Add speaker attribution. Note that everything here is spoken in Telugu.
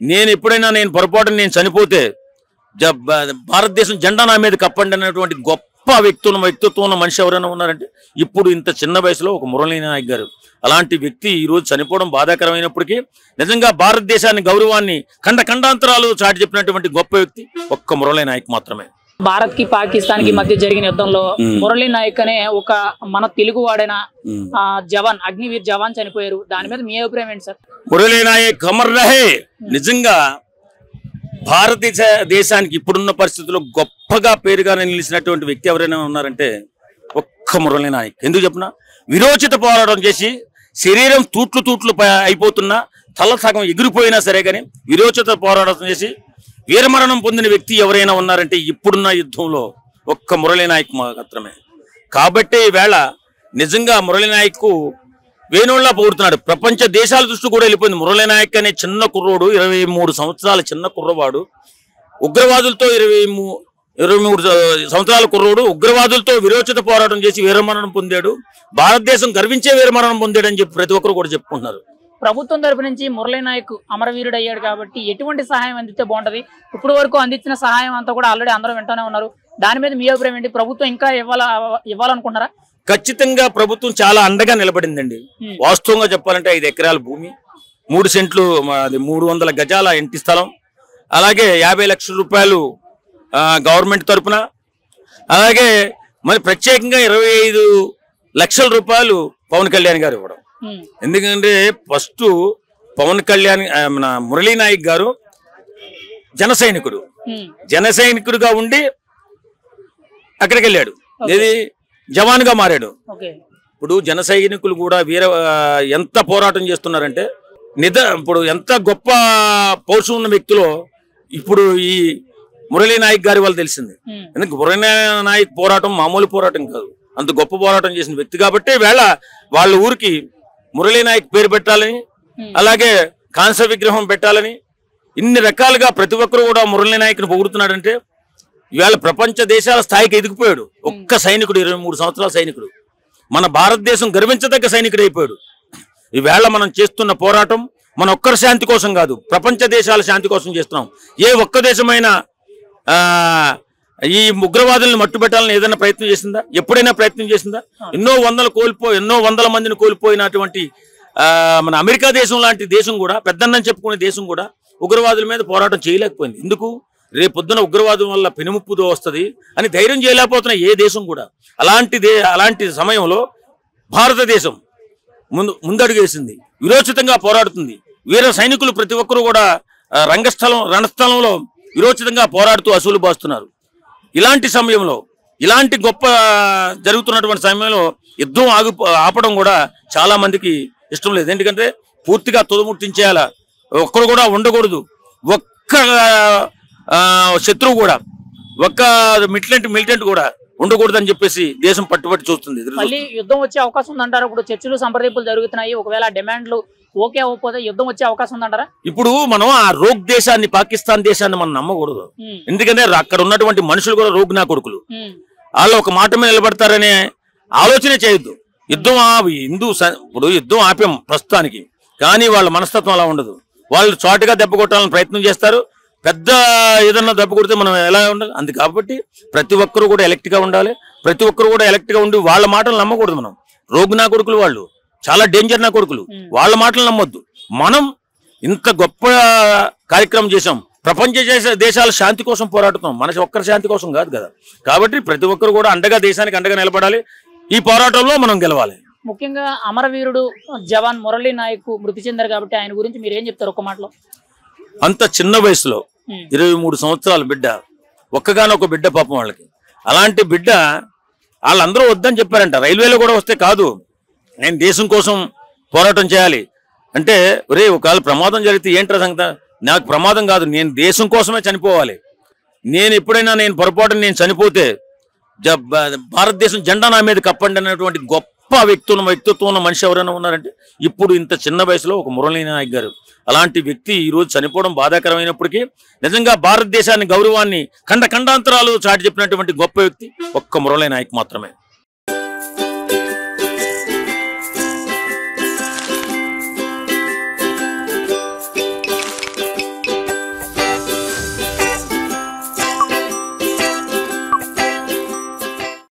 Speaker 1: నేను ఎప్పుడైనా నేను పొరపాటున నేను చనిపోతే భారతదేశం జెండా నా మీద కప్పండి అన్నటువంటి గొప్ప వ్యక్తిత్వం ఉన్న మనిషి ఎవరైనా ఉన్నారంటే ఇప్పుడు ఇంత చిన్న వయసులో ఒక మురళీ నాయక్ గారు. అలాంటి వ్యక్తి ఈ రోజు చనిపోవడం బాధాకరమైనప్పటికీ నిజంగా భారతదేశాన్ని గౌరవాన్ని ఖండాంతరాలు చాటి చెప్పినటువంటి గొప్ప వ్యక్తి ఒక్క మురళీ నాయక్ మాత్రమే.
Speaker 2: భారత్ కి పాకిస్తాన్ కి మధ్య జరిగిన యుద్ధంలో మురళీ నాయక్ అనే ఒక మన తెలుగు వాడైన జవాన్, అగ్నివీర్ జవాన్ చనిపోయారు. దాని మీద మీ అభిప్రాయం ఏంటి సార్?
Speaker 1: మురళీ నాయక్ అమర్ రహే. నిజంగా భారతదేశానికి ఇప్పుడున్న పరిస్థితుల్లో గొప్పగా పేరుగా నిలిచినటువంటి వ్యక్తి ఎవరైనా ఉన్నారంటే ఒక్క మురళీ నాయక్. ఎందుకు చెప్పినా విరోచిత పోరాటం చేసి శరీరం తూట్లు అయిపోతున్నా తల సగం ఎగిరిపోయినా సరే కానీ విరోచిత పోరాటం చేసి వీరమరణం పొందిన వ్యక్తి ఎవరైనా ఉన్నారంటే ఇప్పుడున్న యుద్ధంలో ఒక్క మురళీ నాయక్ మాత్రమే. కాబట్టి ఈవేళ నిజంగా మురళీ నాయక్ వేణోళ్ళ పోరుతున్నాడు. ప్రపంచ దేశాల దృష్టి కూడా వెళ్ళిపోయింది. మురళీ నాయక్ అనే చిన్న కుర్రోడు, 23 సంవత్సరాల చిన్న కుర్రవాడు, ఉగ్రవాదులతో 23 సంవత్సరాల కుర్రోడు ఉగ్రవాదులతో విరోచిత పోరాటం చేసి వీరమరణం పొందాడు. భారతదేశం గర్వించే వీరమరణం పొందాడు అని చెప్పి ప్రతి ఒక్కరు కూడా చెప్పుకుంటున్నారు.
Speaker 2: ప్రభుత్వం తరపు నుంచి మురళీ నాయక్ అమరవీరుడు అయ్యాడు కాబట్టి ఎటువంటి సహాయం అందిస్తే బాగుంటది? ఇప్పుడు వరకు అందించిన సహాయం అంతా కూడా ఆల్రెడీ అందరూ వింటూనే ఉన్నారు. దాని మీద మీ అభిప్రాయం ఏంటి? ప్రభుత్వం ఇంకా ఇవ్వాలనుకుంటారా?
Speaker 1: ఖచ్చితంగా ప్రభుత్వం చాలా అండగా నిలబడిందండి. వాస్తవంగా చెప్పాలంటే 5 ఎకరాల భూమి, 3 సెంట్లు 300 గజాల ఇంటి స్థలం, అలాగే 50 లక్షల రూపాయలు గవర్నమెంట్ తరఫున, అలాగే మరి ప్రత్యేకంగా 25 లక్షల రూపాయలు పవన్ కళ్యాణ్ గారు ఇవ్వడం. ఎందుకంటే ఫస్ట్ పవన్ కళ్యాణ్ మన మురళీ నాయక్ గారు జన సైనికుడుగా ఉండి అక్కడికి వెళ్ళాడు. ఏది జవాన్ గా మారాడు. ఇప్పుడు జన సైనికులు కూడా ఎంత పోరాటం చేస్తున్నారంటే ఇప్పుడు ఎంత గొప్ప పౌరుషం ఉన్న వ్యక్తులో ఇప్పుడు ఈ మురళీ నాయక్ గారి వాళ్ళు తెలిసింది. ఎందుకంటే మురళీ నాయక్ పోరాటం మామూలు పోరాటం కాదు, అంత గొప్ప పోరాటం చేసిన వ్యక్తి. కాబట్టి వేళ వాళ్ళ ఊరికి మురళీ నాయక్ పేరు పెట్టాలని, అలాగే కాంస్య విగ్రహం పెట్టాలని ఇన్ని రకాలుగా ప్రతి ఒక్కరు కూడా మురళీ నాయక్ ని పొగుడుతున్నాడంటే ఇవాళ ప్రపంచ దేశాల స్థాయికి ఎదిగిపోయాడు. ఒక్క సైనికుడు, 23 సంవత్సరాల సైనికుడు, మన భారతదేశం గర్వించదగ్గ సైనికుడు అయిపోయాడు. ఈవేళ మనం చేస్తున్న పోరాటం మన ఒక్కరి శాంతి కోసం కాదు, ప్రపంచ దేశాల శాంతి కోసం చేస్తున్నాం. ఏ ఒక్క దేశమైనా ఈ ఉగ్రవాదులను మట్టుబెట్టాలని ఏదైనా ప్రయత్నం చేసిందా? ఎప్పుడైనా ప్రయత్నం చేసిందా? ఎన్నో వందల మందిని కోల్పోయినటువంటి మన అమెరికా దేశం లాంటి దేశం కూడా, పెద్దన్నని చెప్పుకునే దేశం కూడా ఉగ్రవాదుల మీద పోరాటం చేయలేకపోయింది. ఎందుకు? రేపొద్దున ఉగ్రవాదం వల్ల పెనుముప్పుదో వస్తుంది అని ధైర్యం చేయలేకపోతున్న ఏ దేశం కూడా. అలాంటి సమయంలో భారతదేశం ముందడుగేసింది, విరోచితంగా పోరాడుతుంది. వీర సైనికులు ప్రతి ఒక్కరు కూడా రణస్థలంలో విరోచితంగా పోరాడుతూ అసూలు బాస్తున్నారు. ఇలాంటి సమయంలో, ఇలాంటి గొప్ప జరుగుతున్నటువంటి సమయంలో యుద్ధం ఆపడం కూడా చాలా మందికి ఇష్టం లేదు. ఎందుకంటే పూర్తిగా తుదముట్టించేయాల, ఒక్కరు కూడా ఉండకూడదు, ఒక్క శత్రువు కూడా, ఒక్క మిలిటెంట్ కూడా ఉండకూడదని చెప్పేసి దేశం పట్టుబట్టి చూస్తుంది.
Speaker 2: మళ్ళీ యుద్ధం వచ్చే అవకాశం ఉందంటారా? ఇప్పుడు చర్చలు సంప్రదింపులు జరుగుతున్నాయి, ఒకవేళ డిమాండ్లు ఓకే అవ్వకపోతే యుద్ధం వచ్చే అవకాశం ఉందంటారా?
Speaker 1: ఇప్పుడు మనం ఆ రోగ్ దేశాన్ని, పాకిస్తాన్ దేశాన్ని మనం నమ్మకూడదు. ఎందుకంటే అక్కడ ఉన్నటువంటి మనుషులు కూడా రోగ్ నా కొడుకులు, వాళ్ళు ఒక మాట మీద నిలబడతారనే ఆలోచనే చేయొద్దు. ఇప్పుడు యుద్ధం ఆపాం ప్రస్తుతానికి, కానీ వాళ్ళ మనస్తత్వం అలా ఉండదు. వాళ్ళు చాటుగా దెబ్బ కొట్టాలని ప్రయత్నం చేస్తారు. పెద్ద ఏదన్నా దెబ్బ కొడితే మనం ఎలా ఉండాలి? అందు కాబట్టి ప్రతి ఒక్కరు కూడా ఎలక్ట్ గా ఉండాలి. ప్రతి ఒక్కరు కూడా ఎలక్ట్ గా ఉండి వాళ్ళ మాటలు నమ్మకూడదు. మనం రోగ్ నా కొడుకులు, వాళ్ళు చాలా డేంజర్ నా కొడుకులు, వాళ్ళ మాటలు నమ్మొద్దు. మనం ఇంత గొప్ప కార్యక్రమం చేసాం, ప్రపంచ దేశాల శాంతి కోసం పోరాడుతాం, మన ఒక్కరి శాంతి కోసం కాదు కదా. కాబట్టి ప్రతి ఒక్కరు కూడా దేశానికి అండగా నిలబడాలి. ఈ పోరాటంలో మనం గెలవాలి.
Speaker 2: ముఖ్యంగా అమరవీరుడు జవాన్ మురళీ నాయక్ మృతి చెందారు కాబట్టి ఆయన గురించి మీరు ఏం చెప్తారు ఒక్క మాటలో?
Speaker 1: అంత చిన్న వయసులో 23 సంవత్సరాల బిడ్డ, ఒక్కగానొక బిడ్డ పాపం వాళ్ళకి. అలాంటి బిడ్డ వాళ్ళందరూ వద్దని చెప్పారంట. రైల్వేలో కూడా వస్తే కాదు, నేను దేశం కోసం పోరాటం చేయాలి అంటే, ఒరే ఒకవేళ ప్రమాదం జరిగితే ఏంట్రా సంగతి? నాకు ప్రమాదం కాదు, నేను దేశం కోసమే చనిపోవాలి. నేను ఎప్పుడైనా నేను పొరపాటున నేను చనిపోతే భారతదేశం జెండా నా మీద కప్పండి అన్నటువంటి గొప్ప వ్యక్తిత్వం ఉన్న మనిషి ఎవరైనా ఉన్నారంటే ఇప్పుడు ఇంత చిన్న వయసులో ఒక మురళీ నాయక్ గారు. అలాంటి వ్యక్తి ఈ రోజు చనిపోవడం బాధాకరమైనప్పటికీ నిజంగా భారతదేశాన్ని గౌరవాన్ని ఖండాంతరాలు చాటి చెప్పినటువంటి గొప్ప వ్యక్తి ఒక్క మురళీ నాయక్ మాత్రమే.